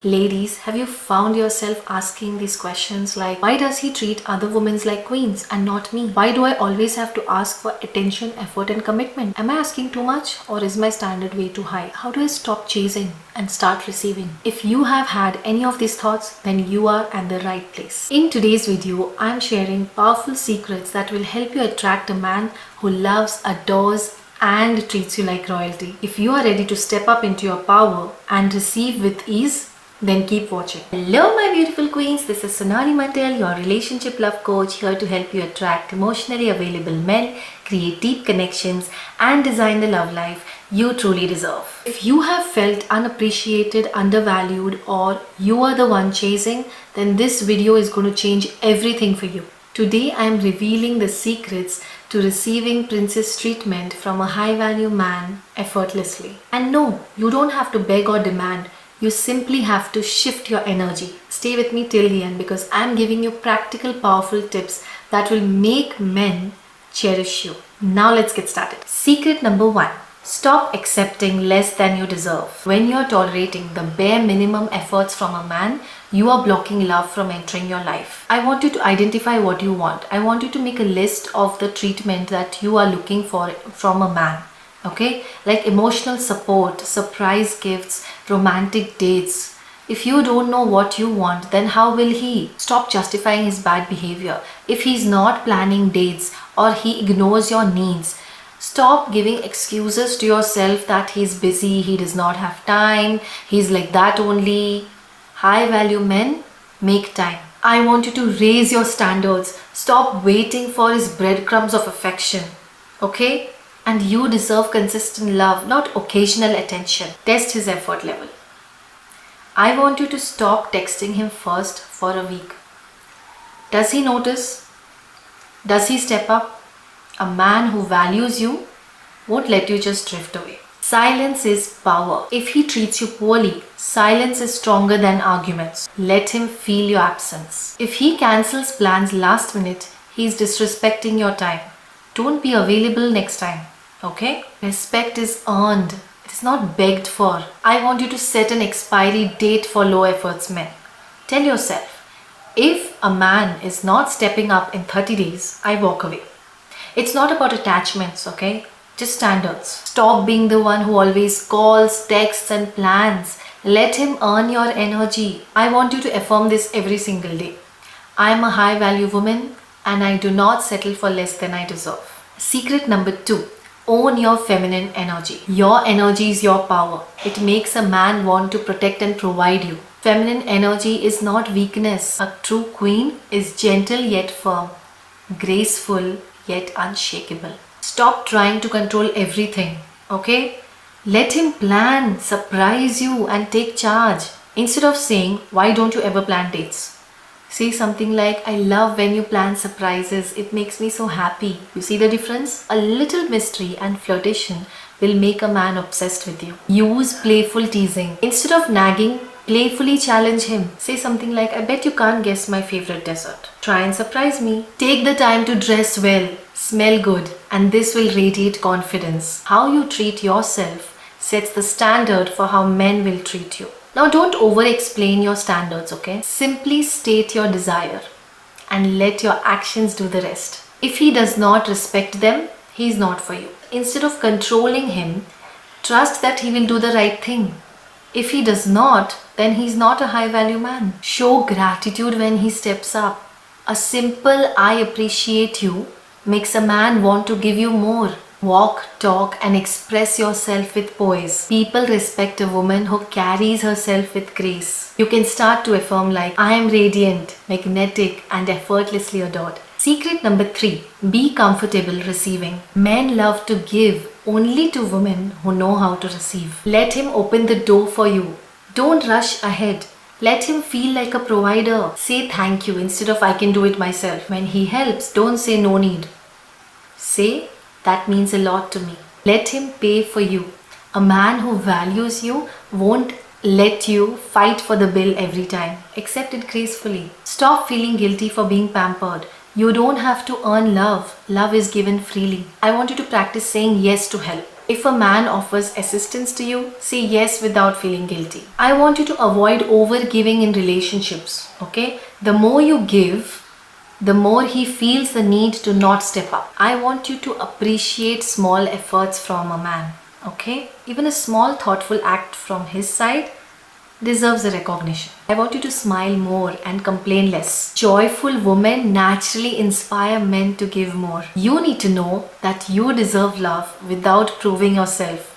Ladies, have you found yourself asking these questions like, why does he treat other women like queens and not me? Why do I always have to ask for attention, effort and commitment? Am I asking too much or is my standard way too high? How do I stop chasing and start receiving? If you have had any of these thoughts, then you are at the right place. In today's video, I am sharing powerful secrets that will help you attract a man who loves, adores, and treats you like royalty. If you are ready to step up into your power and receive with ease, then keep watching. Hello my beautiful queens, this is Sonali Mantel, your relationship love coach, here to help you attract emotionally available men, create deep connections and design the love life you truly deserve. If you have felt unappreciated, undervalued, or you are the one chasing, then this video is going to change everything for you. Today I am revealing the secrets to receiving princess treatment from a high value man effortlessly. And no, you don't have to beg or demand. You simply have to shift your energy. Stay with me till the end because I'm giving you practical, powerful tips that will make men cherish you. Now let's get started. Secret number 1. Stop accepting less than you deserve. When you're tolerating the bare minimum efforts from a man, you are blocking love from entering your life. I want you to identify what you want. I want you to make a list of the treatment that you are looking for from a man. Okay, like emotional support, surprise gifts, romantic dates. If you don't know what you want, then how will he? Stop justifying his bad behavior. If he's not planning dates or he ignores your needs, stop giving excuses to yourself that he's busy, he does not have time, he's like that only. High value men make time. I want you to raise your standards. Stop waiting for his breadcrumbs of affection. Okay? And you deserve consistent love, not occasional attention. Test his effort level. I want you to stop texting him first for a week. Does he notice? Does he step up? A man who values you won't let you just drift away. Silence is power. If he treats you poorly, silence is stronger than arguments. Let him feel your absence. If he cancels plans last minute, he's disrespecting your time. Don't be available next time. Okay? Respect is earned. It is not begged for. I want you to set an expiry date for low efforts men. Tell yourself, if a man is not stepping up in 30 days, I walk away. It's not about attachments, okay? Just standards. Stop being the one who always calls, texts and plans. Let him earn your energy. I want you to affirm this every single day. I am a high value woman and I do not settle for less than I deserve. Secret number 2. Own your feminine energy. Your energy is your power. It makes a man want to protect and provide you. Feminine energy is not weakness. A true queen is gentle yet firm, graceful yet unshakable. Stop trying to control everything, okay? Let him plan, surprise you and take charge. Instead of saying, why don't you ever plan dates? Say something like, I love when you plan surprises. It makes me so happy. You see the difference? A little mystery and flirtation will make a man obsessed with you. Use playful teasing. Instead of nagging, playfully challenge him. Say something like, I bet you can't guess my favorite dessert. Try and surprise me. Take the time to dress well, smell good, and this will radiate confidence. How you treat yourself sets the standard for how men will treat you. Now don't over-explain your standards, okay? Simply state your desire and let your actions do the rest. If he does not respect them, he is not for you. Instead of controlling him, trust that he will do the right thing. If he does not, then he is not a high-value man. Show gratitude when he steps up. A simple I appreciate you makes a man want to give you more. Walk, talk and express yourself with poise. People respect a woman who carries herself with grace. You can start to affirm like, I am radiant, magnetic and effortlessly adored. Secret number 3. Be comfortable receiving. Men love to give only to women who know how to receive. Let him open the door for you. Don't rush ahead. Let him feel like a provider. Say thank you instead of I can do it myself. When he helps, don't say no need. Say, that means a lot to me. Let him pay for you. A man who values you won't let you fight for the bill every time. Accept it gracefully. Stop feeling guilty for being pampered. You don't have to earn love. Love is given freely. I want you to practice saying yes to help. If a man offers assistance to you, say yes without feeling guilty. I want you to avoid over giving in relationships. Okay? The more you give, the more he feels the need to not step up. I want you to appreciate small efforts from a man. Okay? Even a small thoughtful act from his side deserves a recognition. I want you to smile more and complain less. Joyful women naturally inspire men to give more. You need to know that you deserve love without proving yourself,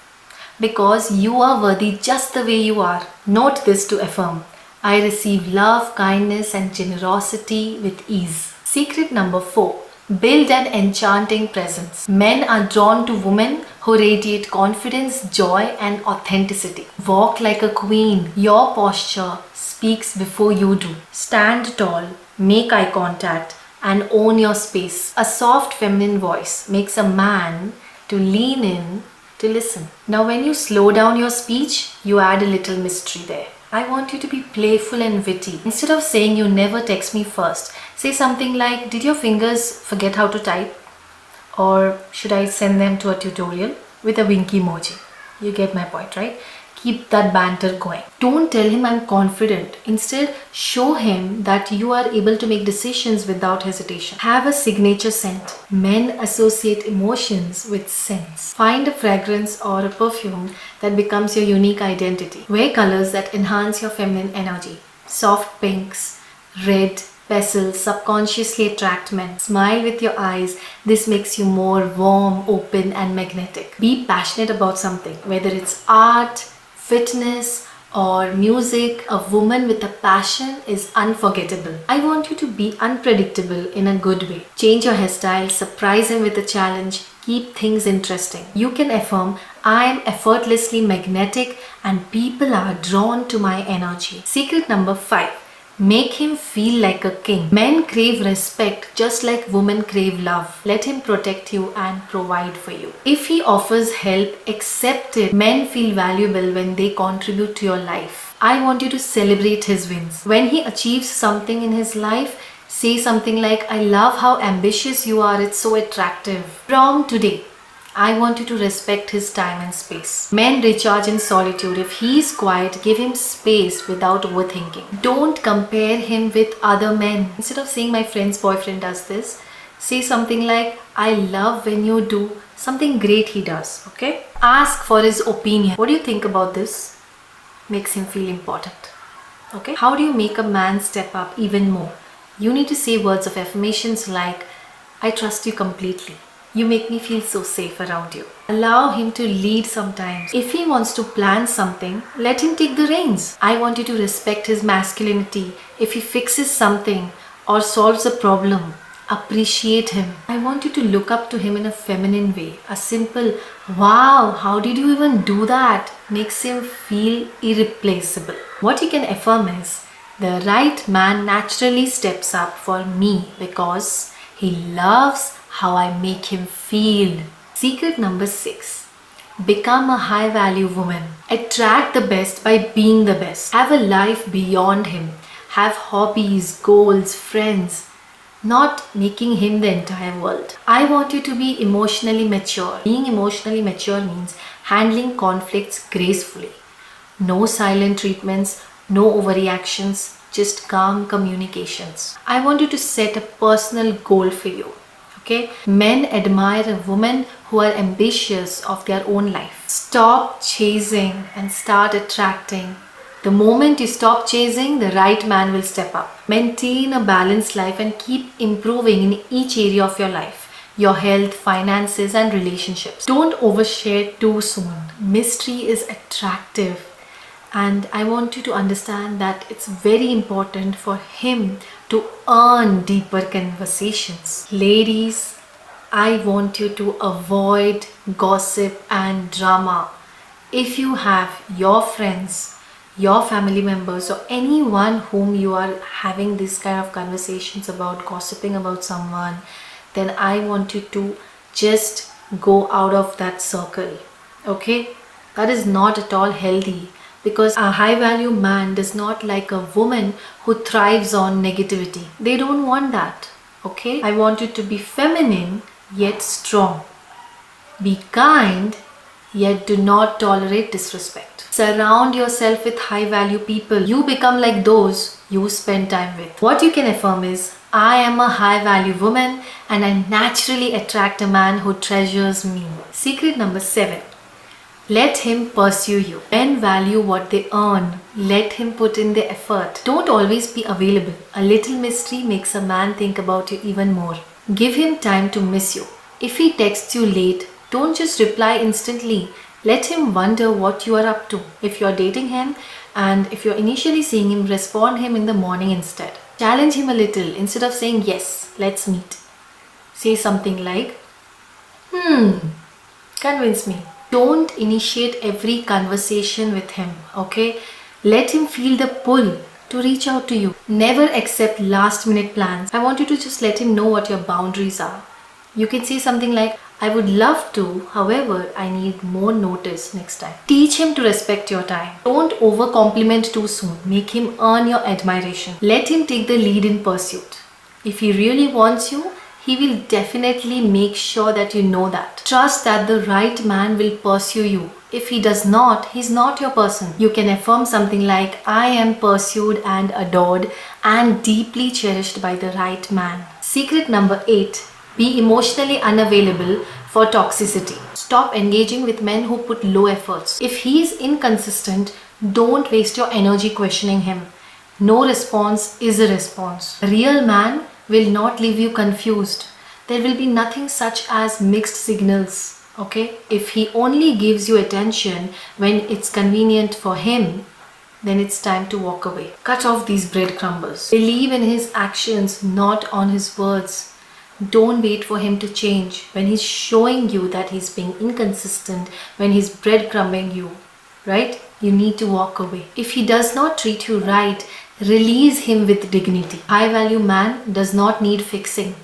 because you are worthy just the way you are. Note this to affirm: I receive love, kindness, and generosity with ease. Secret number 4. Build an enchanting presence. Men are drawn to women who radiate confidence, joy, and authenticity. Walk like a queen. Your posture speaks before you do. Stand tall, make eye contact, and own your space. A soft feminine voice makes a man to lean in to listen. Now, when you slow down your speech, you add a little mystery there. I want you to be playful and witty. Instead of saying you never text me first, say something like, did your fingers forget how to type? Or should I send them to a tutorial? With a winky emoji. You get my point, right? Keep that banter going. Don't tell him I'm confident. Instead, show him that you are able to make decisions without hesitation. Have a signature scent. Men associate emotions with scents. Find a fragrance or a perfume that becomes your unique identity. Wear colors that enhance your feminine energy. Soft pinks, red, pastels subconsciously attract men. Smile with your eyes. This makes you more warm, open, and magnetic. Be passionate about something, whether it's art, fitness, or music. A woman with a passion is unforgettable. I want you to be unpredictable in a good way. Change your hairstyle, surprise him with a challenge, keep things interesting. You can affirm, I am effortlessly magnetic and people are drawn to my energy. Secret number 5. Make him feel like a king. Men crave respect just like women crave love. Let him protect you and provide for you. If he offers help, accept it. Men feel valuable when they contribute to your life. I want you to celebrate his wins. When he achieves something in his life, say something like, I love how ambitious you are, it's so attractive. From today, I want you to respect his time and space. Men recharge in solitude. If he is quiet, give him space without overthinking. Don't compare him with other men. Instead of saying my friend's boyfriend does this, say something like, I love when you do something great he does. Okay? Ask for his opinion. What do you think about this? Makes him feel important. Okay? How do you make a man step up even more? You need to say words of affirmations like, I trust you completely. You make me feel so safe around you. Allow him to lead sometimes. If he wants to plan something, let him take the reins. I want you to respect his masculinity. If he fixes something or solves a problem, appreciate him. I want you to look up to him in a feminine way. A simple, wow, how did you even do that? Makes him feel irreplaceable. What you can affirm is, the right man naturally steps up for me because he loves how I make him feel. Secret number 6. Become a high value woman. Attract the best by being the best. Have a life beyond him. Have hobbies, goals, friends. Not making him the entire world. I want you to be emotionally mature. Being emotionally mature means handling conflicts gracefully. No silent treatments, no overreactions, just calm communications. I want you to set a personal goal for you. Okay? Men admire a woman who are ambitious of their own life. Stop chasing and start attracting. The moment you stop chasing, the right man will step up. Maintain a balanced life and keep improving in each area of your life. Your health, finances, and relationships. Don't overshare too soon. Mystery is attractive. And I want you to understand that it's very important for him to earn deeper conversations. Ladies, I want you to avoid gossip and drama. If you have your friends, your family members, or anyone whom you are having this kind of conversations about, gossiping about someone, then I want you to just go out of that circle. Okay? That is not at all healthy. Because a high value man does not like a woman who thrives on negativity. They don't want that. Okay? I want you to be feminine yet strong. Be kind yet do not tolerate disrespect. Surround yourself with high value people. You become like those you spend time with. What you can affirm is, I am a high value woman and I naturally attract a man who treasures me. Secret number 7. Let him pursue you. Men value what they earn. Let him put in the effort. Don't always be available. A little mystery makes a man think about you even more. Give him time to miss you. If he texts you late, don't just reply instantly. Let him wonder what you are up to. If you're dating him and if you're initially seeing him, respond him in the morning instead. Challenge him a little. Instead of saying yes, let's meet, say something like, convince me. Don't initiate every conversation with him, okay? Let him feel the pull to reach out to you. Never accept last minute plans. I want you to just let him know what your boundaries are. You can say something like, I would love to, however, I need more notice next time. Teach him to respect your time. Don't over compliment too soon. Make him earn your admiration. Let him take the lead in pursuit. If he really wants you, he will definitely make sure that you know that. Trust that the right man will pursue you. If he does not, he's not your person. You can affirm something like, I am pursued and adored and deeply cherished by the right man. Secret number 8. Be emotionally unavailable for toxicity. Stop engaging with men who put low efforts. If he is inconsistent, don't waste your energy questioning him. No response is a response. A real man will not leave you confused. There will be nothing such as mixed signals, okay? If he only gives you attention when it's convenient for him, then it's time to walk away. Cut off these breadcrumbs. Believe in his actions, not on his words. Don't wait for him to change. When he's showing you that he's being inconsistent, when he's breadcrumbing you, right? You need to walk away. If he does not treat you right, release him with dignity. High value man does not need fixing.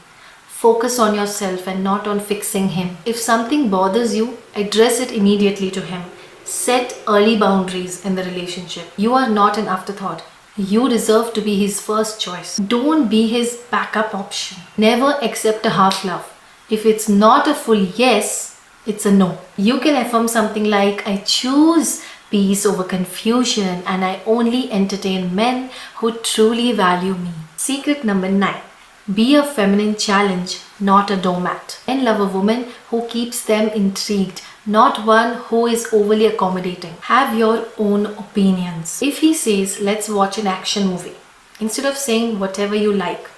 Focus on yourself and not on fixing him. If something bothers you, address it immediately to him. Set early boundaries in the relationship. You are not an afterthought. You deserve to be his first choice. Don't be his backup option. Never accept a half love. If it's not a full yes, it's a no. You can affirm something like, I choose peace over confusion and I only entertain men who truly value me. Secret number 9. Be a feminine challenge, not a doormat. Men love a woman who keeps them intrigued, not one who is overly accommodating. Have your own opinions. If he says, let's watch an action movie, instead of saying whatever you like,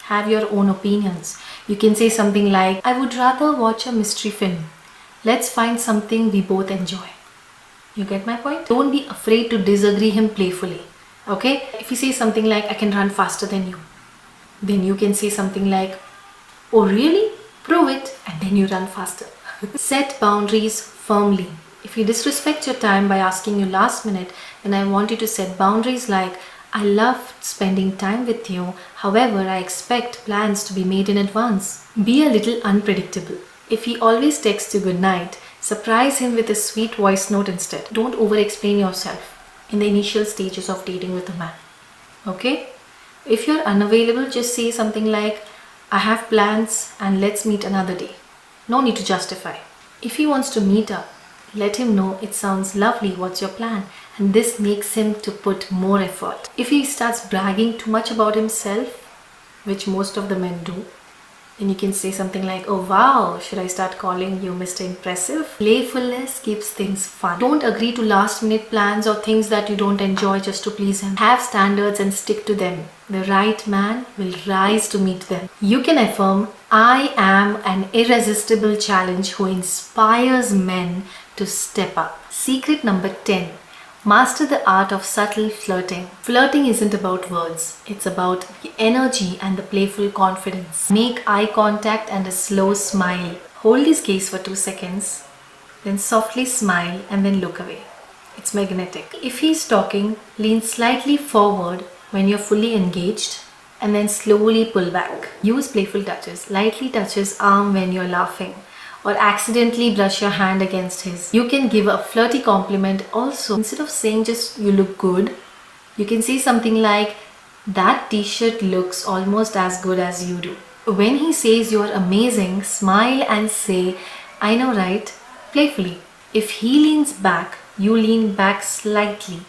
have your own opinions. You can say something like, I would rather watch a mystery film. Let's find something we both enjoy. You get my point? Don't be afraid to disagree him playfully. Okay? If he says something like, I can run faster than you, then you can say something like, oh really? Prove it. And then you run faster. Set boundaries firmly. If he disrespects your time by asking you last minute, then I want you to set boundaries like, I love spending time with you. However, I expect plans to be made in advance. Be a little unpredictable. If he always texts you good night, surprise him with a sweet voice note instead. Don't over-explain yourself in the initial stages of dating with a man. Okay? If you're unavailable, just say something like, I have plans and let's meet another day. No need to justify. If he wants to meet up, let him know it sounds lovely, what's your plan? And this makes him to put more effort. If he starts bragging too much about himself, which most of the men do, then you can say something like, oh wow, should I start calling you Mr. Impressive? Playfulness keeps things fun. Don't agree to last minute plans or things that you don't enjoy just to please him. Have standards and stick to them. The right man will rise to meet them. You can affirm, I am an irresistible challenge who inspires men to step up. Secret number 10. Master the art of subtle flirting. Flirting isn't about words. It's about the energy and the playful confidence. Make eye contact and a slow smile. Hold his gaze for 2 seconds, then softly smile and then look away. It's magnetic. If he's talking, lean slightly forward when you're fully engaged and then slowly pull back. Use playful touches. Lightly touch his arm when you're laughing, or accidentally brush your hand against his. You can give a flirty compliment also. Instead of saying just you look good, you can say something like, that t-shirt looks almost as good as you do. When he says you're amazing, smile and say, I know right, playfully. If he leans back, you lean back slightly.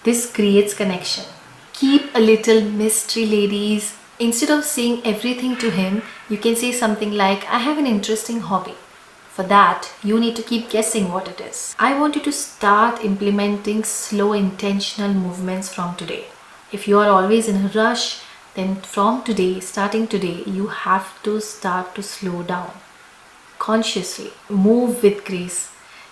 This creates connection. Keep a little mystery, ladies. Instead of saying everything to him, you can say something like, I have an interesting hobby. For that, you need to keep guessing what it is. I want you to start implementing slow, intentional movements from today. If you are always in a rush, then from today, starting today, you have to start to slow down. Consciously, move with grace,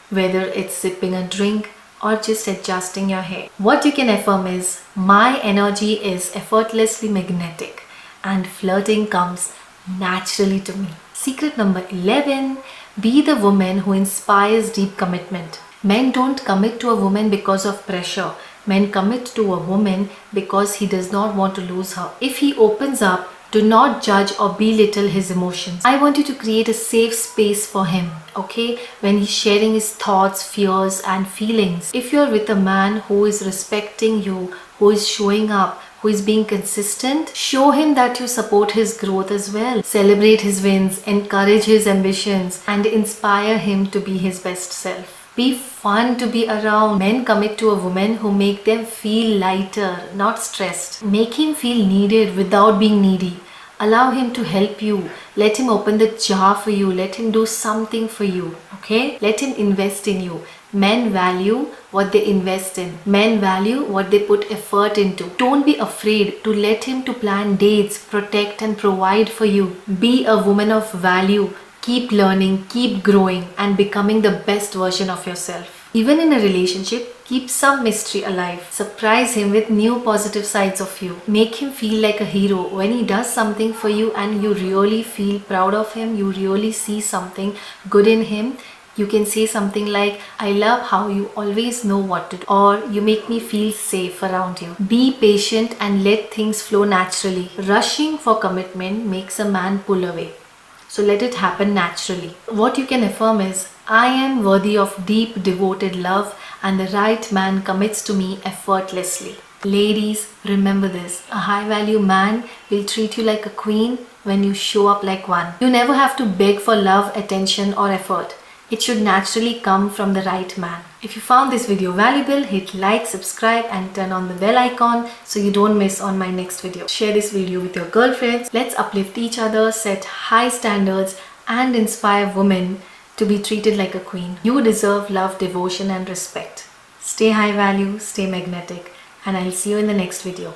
whether it's sipping a drink or just adjusting your hair. What you can affirm is, my energy is effortlessly magnetic and flirting comes naturally to me. Secret number 11, be the woman who inspires deep commitment. Men don't commit to a woman because of pressure. Men commit to a woman because he does not want to lose her. If he opens up, do not judge or belittle his emotions. I want you to create a safe space for him, okay? When he's sharing his thoughts, fears, and feelings. If you're with a man who is respecting you, who is showing up, who is being consistent, show him that you support his growth as well. Celebrate his wins, encourage his ambitions, and inspire him to be his best self. Be fun to be around. Men commit to a woman who make them feel lighter, not stressed. Make him feel needed without being needy. Allow him to help you. Let him open the jar for you. Let him do something for you. Okay? Let him invest in you. Men value what they invest in. Men value what they put effort into. Don't be afraid to let him to plan dates, protect and provide for you. Be a woman of value. Keep learning, keep growing and becoming the best version of yourself. Even in a relationship, keep some mystery alive. Surprise him with new positive sides of you. Make him feel like a hero. When he does something for you and you really feel proud of him, you really see something good in him, you can say something like, I love how you always know what to do, or you make me feel safe around you. Be patient and let things flow naturally. Rushing for commitment makes a man pull away. So let it happen naturally. What you can affirm is, I am worthy of deep, devoted love and the right man commits to me effortlessly. Ladies, remember this. A high value man will treat you like a queen when you show up like one. You never have to beg for love, attention or effort. It should naturally come from the right man. If you found this video valuable, hit like, subscribe and turn on the bell icon so you don't miss on my next video. Share this video with your girlfriends. Let's uplift each other, set high standards and inspire women to be treated like a queen. You deserve love, devotion and respect. Stay high value, stay magnetic, and I'll see you in the next video.